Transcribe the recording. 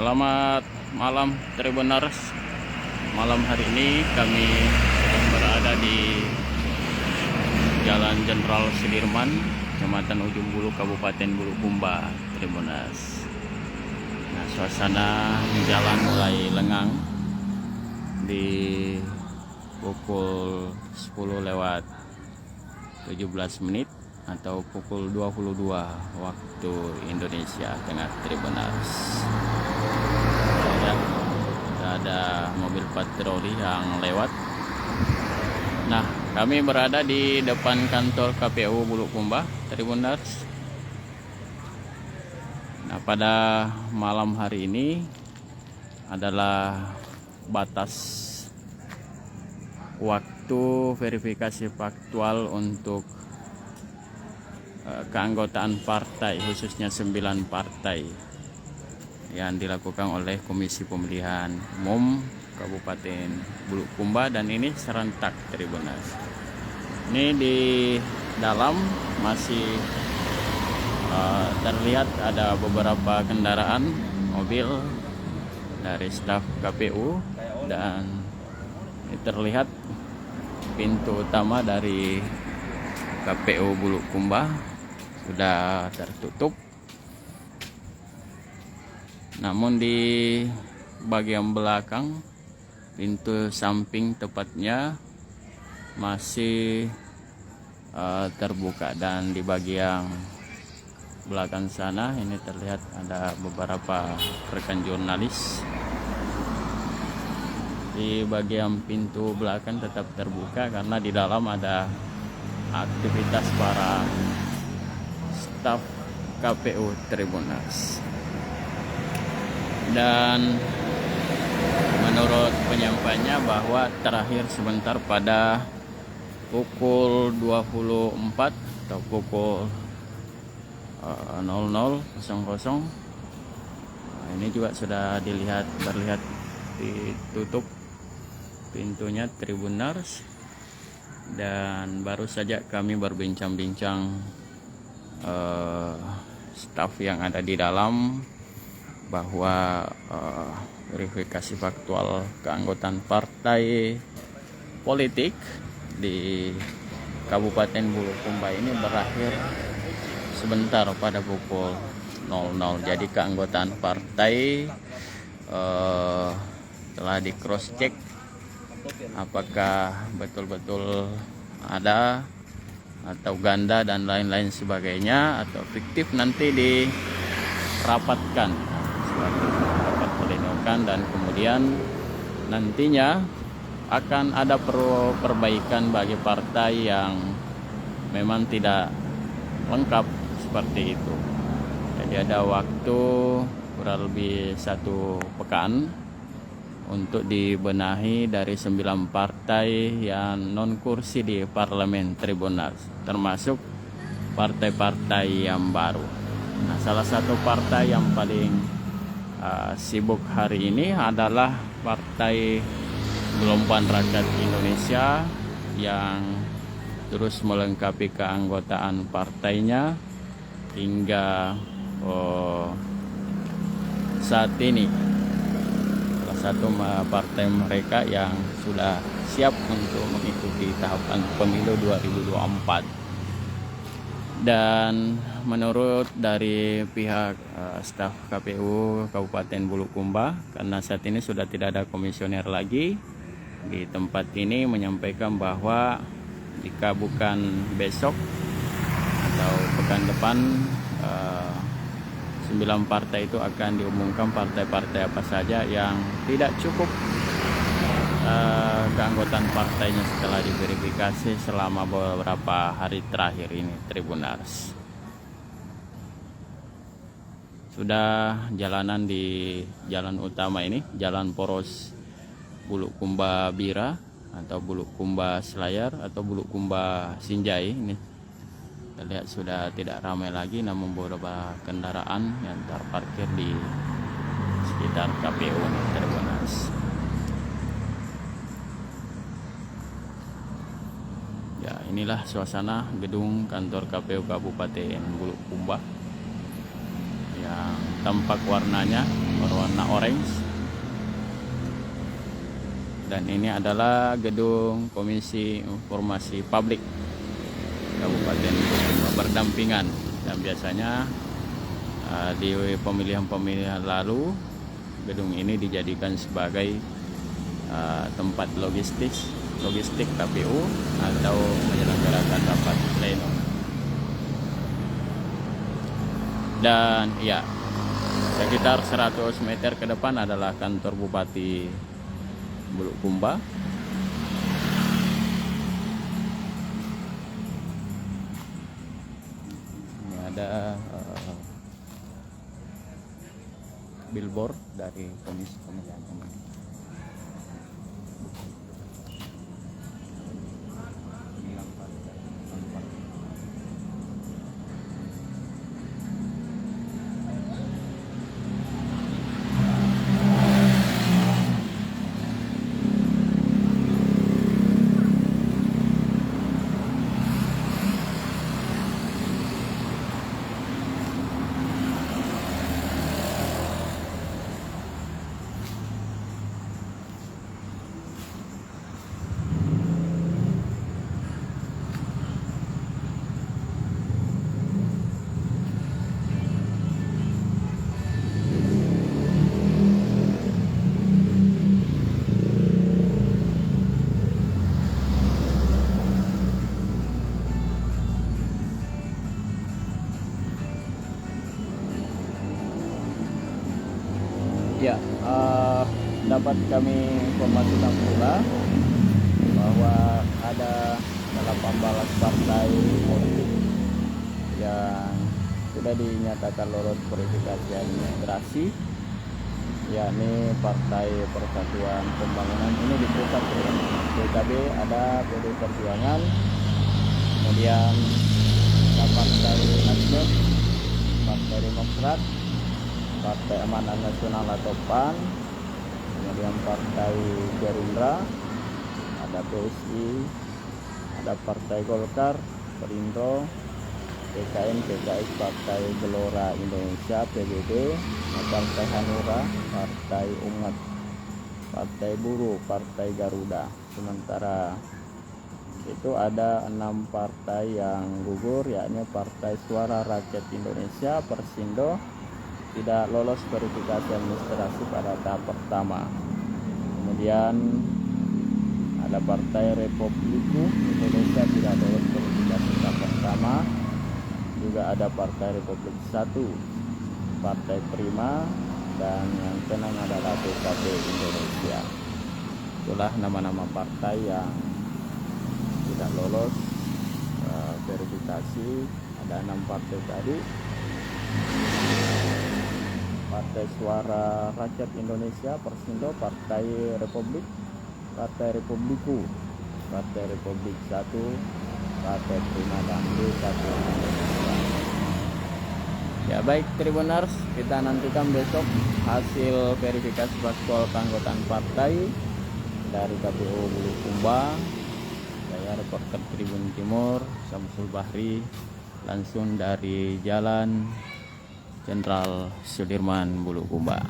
Selamat malam Tribuners. Malam hari ini kami sedang berada di Jalan Jenderal Sudirman, Kecamatan Ujung Bulu, Kabupaten Bulukumba, Tribuners. Nah, suasana di jalan mulai lengang di pukul 10 lewat 17 menit atau pukul 22 waktu Indonesia Tengah, Tribuners. Ya, ada mobil patroli yang lewat. Nah, kami berada di depan kantor KPU Bulukumba, Tribuners. Nah, pada malam hari ini adalah batas waktu verifikasi faktual untuk keanggotaan partai, khususnya 9 partai yang dilakukan oleh Komisi Pemilihan Umum Kabupaten Bulukumba, dan ini serentak, Tribuners. Ini di dalam masih terlihat ada beberapa kendaraan mobil dari staf KPU, dan ini terlihat pintu utama dari KPU Bulukumba sudah tertutup. Namun di bagian belakang, pintu samping tepatnya, masih terbuka, dan di bagian belakang sana ini terlihat ada beberapa rekan jurnalis. Di bagian pintu belakang tetap terbuka karena di dalam ada aktivitas para staf KPU, Tribuners. Dan menurut penyampaiannya bahwa terakhir sebentar pada pukul 24 atau pukul 00.00, ini juga sudah terlihat ditutup pintunya, Tribuners. Dan baru saja kami berbincang-bincang staf yang ada di dalam bahwa verifikasi faktual keanggotaan partai politik di Kabupaten Bulukumba ini berakhir sebentar pada pukul 00. Jadi keanggotaan partai telah di cross check apakah betul-betul ada atau ganda dan lain-lain sebagainya, atau fiktif, nanti dirapatkan suatu rapat pleno, dan kemudian nantinya akan ada perbaikan bagi partai yang memang tidak lengkap seperti itu. Jadi ada waktu kurang lebih 1 pekan untuk dibenahi dari 9 partai yang non kursi di parlemen, Tribuners, termasuk partai-partai yang baru. Nah, salah satu partai yang paling sibuk hari ini adalah Partai Gelombang Rakyat Indonesia yang terus melengkapi keanggotaan partainya hingga saat ini. Satu partai mereka yang sudah siap untuk mengikuti tahapan pemilu 2024. Dan menurut dari pihak staf KPU Kabupaten Bulukumba, karena saat ini sudah tidak ada komisioner lagi di tempat ini, menyampaikan bahwa jika bukan besok atau pekan depan, 9 partai itu akan diumumkan partai-partai apa saja yang tidak cukup keanggotaan partainya setelah diverifikasi selama beberapa hari terakhir ini, Tribuners. Sudah jalanan di jalan utama ini, Jalan Poros Bulukumba Bira atau Bulukumba Selayar atau Bulukumba Sinjai, ini terlihat sudah tidak ramai lagi, namun beberapa kendaraan yang terparkir di sekitar KPU, Tribuners. Ya, inilah suasana gedung kantor KPU Kabupaten Bulukumba yang tampak warnanya berwarna orange. Dan ini adalah gedung Komisi Informasi Publik Kabupaten Bulukumba berdampingan. Dan biasanya di pemilihan-pemilihan lalu gedung ini dijadikan sebagai tempat logistik KPU atau menyelenggarakan rapat pleno. Dan ya, sekitar 100 meter ke depan adalah kantor Bupati Bulukumba. Ini ada billboard dari Komisi Pemilihan Umum. Ya, dapat kami informasikan pula bahwa ada 18 partai politik yang sudah dinyatakan lolos verifikasi administrasi, yakni Partai Persatuan Pembangunan ini di pusat PKB, ada PD Perjuangan, kemudian ada Partai Nasdem, Partai Demokrat, Partai Amanat Nasional atau PAN, kemudian Partai Gerindra, ada PSI, ada Partai Golkar, Perindo, PKN, PKS, Partai Gelora Indonesia, PBB, Partai Hanura, Partai Umat, Partai Buruh, Partai Garuda. Sementara itu ada 6 partai yang gugur, yakni Partai Suara Rakyat Indonesia, Persindo, tidak lolos verifikasi administrasi pada tahap pertama. Kemudian ada Partai Republiku Indonesia tidak lolos verifikasi tahap pertama. Juga ada Partai Republik 1, Partai Prima, dan yang keenam adalah PKB Indonesia. Itulah nama-nama partai yang tidak lolos verifikasi. Ada 6 partai tadi. Partai Suara Rakyat Indonesia, Persindo, Partai Republik, Partai Republiku, Partai Republik 1, Partai Prima, dan B1. Ya baik Tribuners, kita nantikan besok hasil verifikasi paspor keanggotaan partai dari KPU Bulukumba. Saya reporter Tribun Timur, Samsul Bahri, langsung dari Jalan Jenderal Sudirman Bulukumba.